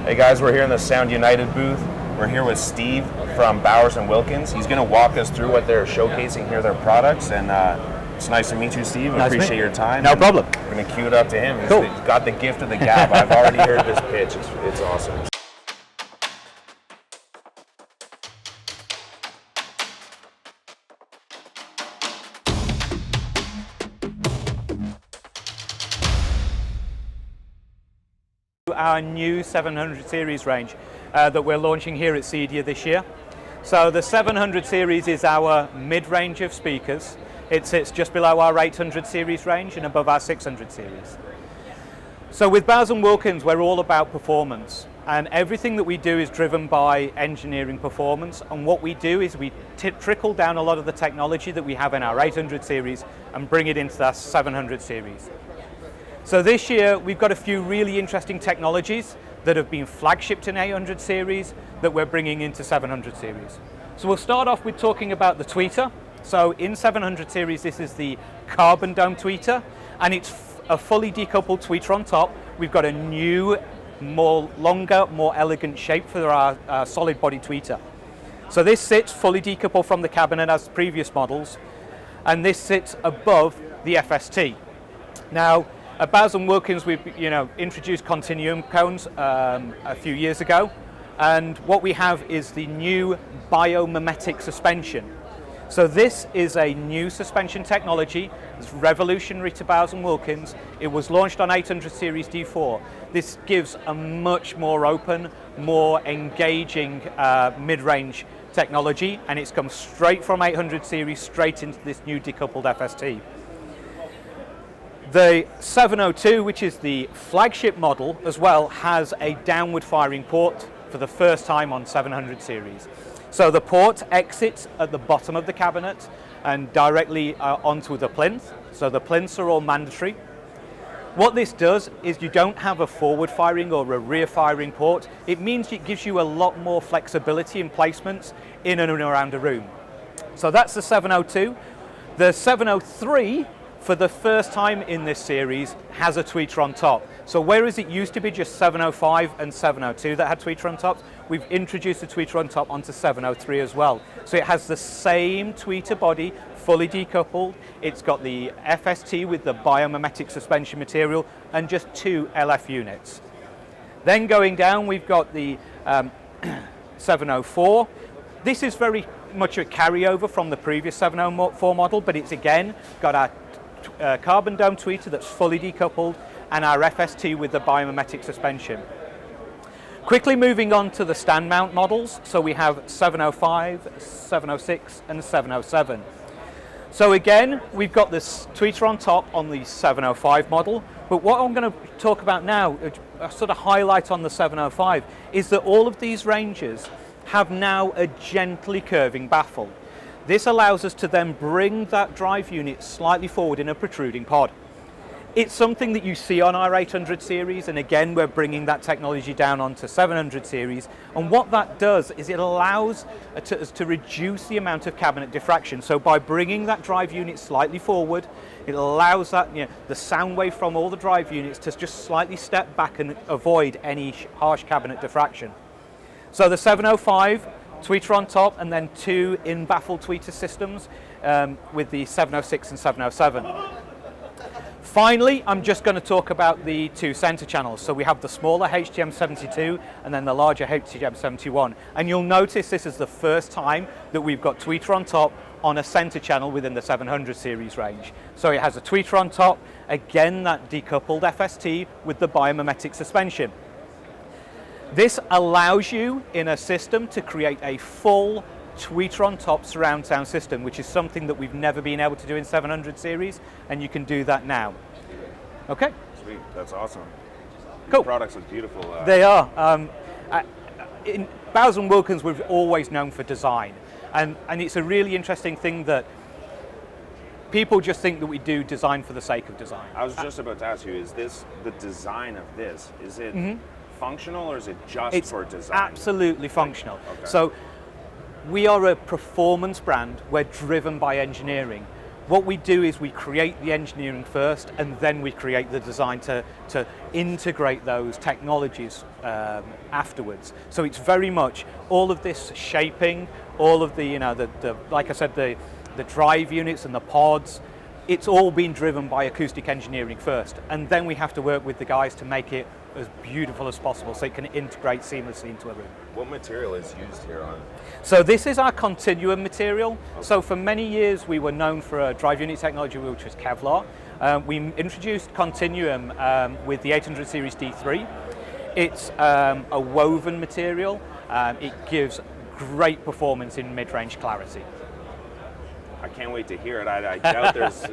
Hey guys, we're here in the Sound United booth. We're here with Steve from Bowers Wilkins. He's going to walk us through what they're showcasing here, their products, and it's nice to meet you, Steve. I appreciate your time. No problem. We're going to cue it up to him. Cool. He's got the gift of the gab. I've already heard this pitch. It's awesome. Our new 700 series range that we're launching here at CEDIA this year. So the 700 series is our mid-range of speakers. It sits just below our 800 series range and above our 600 series. So with Bowers Wilkins, we're all about performance, and everything that we do is driven by engineering performance. And what we do is we trickle down a lot of the technology that we have in our 800 series and bring it into our 700 series. So this year we've got a few really interesting technologies that have been flagshipped in 800 series that we're bringing into 700 series. So we'll start off with talking about the tweeter. So in 700 series, this is the carbon dome tweeter, and it's a fully decoupled tweeter on top. We've got a new, longer, more elegant shape for our solid body tweeter. So this sits fully decoupled from the cabinet as previous models, and this sits above the FST. Now, at Bowers Wilkins, we've introduced continuum cones a few years ago, and what we have is the new biomimetic suspension. So this is a new suspension technology. It's revolutionary to Bowers Wilkins. It was launched on 800 series D4. This gives a much more open, more engaging mid-range technology, and it's come straight from 800 series straight into this new decoupled FST. The 702, which is the flagship model as well, has a downward firing port for the first time on 700 series. So the port exits at the bottom of the cabinet and directly onto the plinth. So the plinths are all mandatory. What this does is you don't have a forward firing or a rear firing port. It means it gives you a lot more flexibility in placements in and around a room. So that's the 702. The 703, for the first time in this series, has a tweeter on top. So whereas it used to be just 705 and 702 that had tweeter on top, we've introduced a tweeter on top onto 703 as well. So it has the same tweeter body, fully decoupled. It's got the FST with the biomimetic suspension material and just 2 LF units. Then going down, we've got the 704. This is very much a carryover from the previous 704 model, but it's again got our carbon dome tweeter that's fully decoupled and our FST with the biomimetic suspension. Quickly moving on to the stand mount models. So we have 705, 706 and 707. So again, we've got this tweeter on top on the 705 model, but what I'm going to talk about now, a sort of highlight on the 705, is that all of these ranges have now a gently curving baffle. This allows us to then bring that drive unit slightly forward in a protruding pod. It's something that you see on our 800 series, and again we're bringing that technology down onto 700 series, and what that does is it allows us to reduce the amount of cabinet diffraction. So by bringing that drive unit slightly forward, it allows that, the sound wave from all the drive units to just slightly step back and avoid any harsh cabinet diffraction. So the 705, tweeter on top, and then 2 in-baffle tweeter systems with the 706 and 707. Finally, I'm just going to talk about the 2 center channels. So we have the smaller HTM72 and then the larger HTM71. And you'll notice this is the first time that we've got tweeter on top on a center channel within the 700 series range. So it has a tweeter on top, again that decoupled FST with the biomimetic suspension. This allows you in a system to create a full tweeter on top surround sound system, which is something that we've never been able to do in 700 series, and you can do that now. Okay? Sweet, that's awesome. Cool. These products look beautiful. They are. In Bowers Wilkins, we've always known for design, and it's a really interesting thing that people just think that we do design for the sake of design. I was just about to ask you, is this the design of this? Is it functional or is it just for design? It's absolutely functional. Okay. So we are a performance brand. We're driven by engineering. What we do is we create the engineering first, and then we create the design to integrate those technologies afterwards. So it's very much all of this shaping, all of the, like I said, the drive units and the pods. It's all been driven by acoustic engineering first, and then we have to work with the guys to make it as beautiful as possible so it can integrate seamlessly into a room. What material is used here on? So this is our continuum material. Okay. So for many years we were known for a drive unit technology which was Kevlar. We introduced continuum with the 800 series D3. It's a woven material. It gives great performance in mid-range clarity. I can't wait to hear it. I doubt there's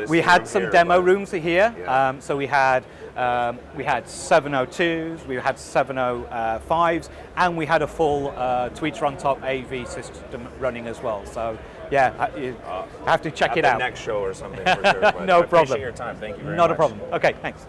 we had some demo rooms here. Yeah. So we had 702s, we had 705s, and we had a full tweeter on top AV system running as well. So yeah, you have to check it out. Next show or something for sure. No problem. I appreciate your time. Thank you very much. Not a problem. Okay, thanks.